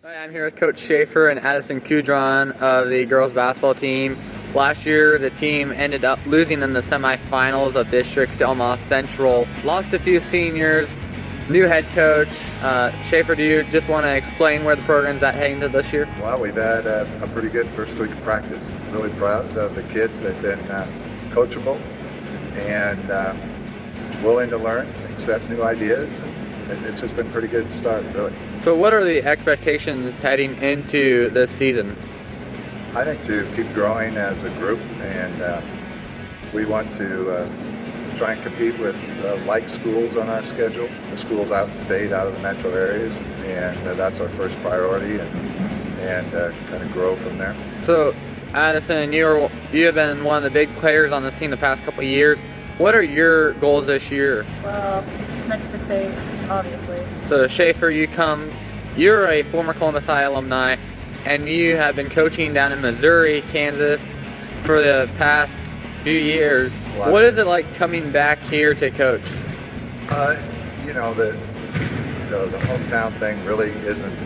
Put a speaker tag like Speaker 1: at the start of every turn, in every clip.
Speaker 1: Hi, I'm here with Coach Schaefer and Addison Kudron of the girls basketball team. Last year, the team ended up losing in the semifinals of districts to Omaha Central. Lost a few seniors, new head coach. Schaefer, do you just want to explain where the program's at heading to this year?
Speaker 2: Well, we've had a pretty good first week of practice. Really proud of the kids. They've been coachable and willing to learn, accept new ideas. It's just been a pretty good start, really.
Speaker 1: So what are the expectations heading into this season?
Speaker 2: I think to keep growing as a group, and we want to try and compete with like schools on our schedule, the schools out of state, out of the metro areas, and that's our first priority, and kind of grow from there.
Speaker 1: So Addison, you have been one of the big players on this team the past couple of years. What are your goals this year?
Speaker 3: Well, to stay, obviously.
Speaker 1: So Schaefer, you're a former Columbus High alumni, and you have been coaching down in Missouri, Kansas for the past few years. What is it like coming back here to coach?
Speaker 2: You know, the hometown thing really isn't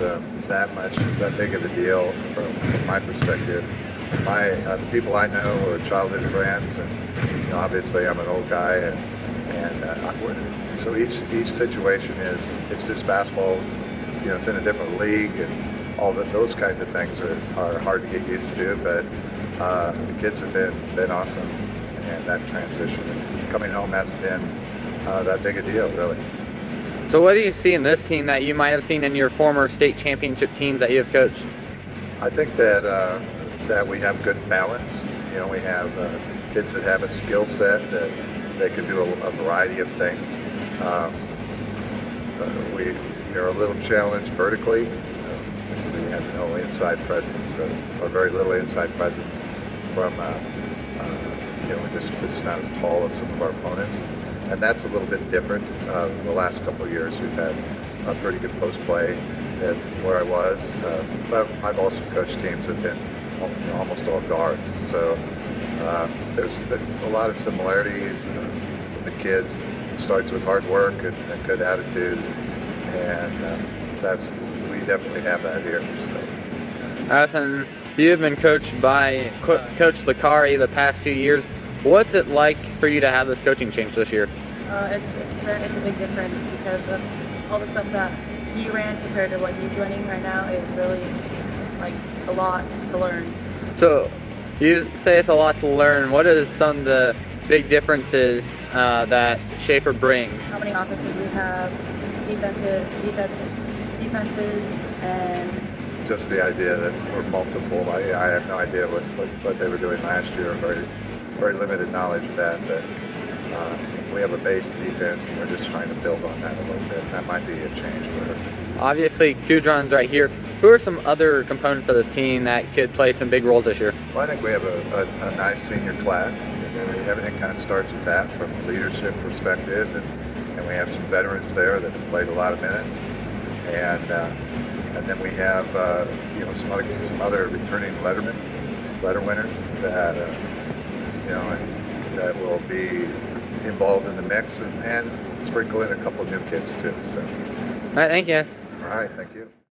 Speaker 2: that big of a deal from my perspective. The people I know are childhood friends, and obviously I'm an old guy, and so each situation it's just basketball. It's in a different league, and all those kinds of things are hard to get used to. But the kids have been awesome, and that transition coming home hasn't been that big a deal, really.
Speaker 1: So what do you see in this team that you might have seen in your former state championship teams that you have coached?
Speaker 2: I think that we have good balance. We have kids that have a skill set that they can do a variety of things. We are a little challenged vertically. We have no inside presence, or very little inside presence from, we're just not as tall as some of our opponents. And that's a little bit different. The last couple of years we've had a pretty good post play at where I was. But I've also coached teams that have been almost all guards. So there's a lot of similarities. The kids, it starts with hard work and a good attitude, and we definitely have that here. So.
Speaker 1: Addison, you have been coached by Coach Licari the past few years. What's it like for you to have this coaching change this year?
Speaker 3: It's a big difference because of all the stuff that he ran compared to what he's running right now is really like a lot to learn.
Speaker 1: So you say it's a lot to learn. What is some of the big differences that Schaefer brings?
Speaker 3: How many offenses we have, defenses, and
Speaker 2: just the idea that we're multiple. I have no idea what they were doing last year. Very limited knowledge of that. But we have a base defense, and we're just trying to build on that a little bit. That might be a change for her.
Speaker 1: Obviously, Kudron's right here. Who are some other components of this team that could play some big roles this year?
Speaker 2: Well, I think we have a nice senior class. Everything kind of starts with that from a leadership perspective, and we have some veterans there that have played a lot of minutes, and then we have some other returning letter winners that that will be involved in the mix, and sprinkle in a couple of new kids too. So.
Speaker 1: All right, thank you guys.
Speaker 2: All right, thank you.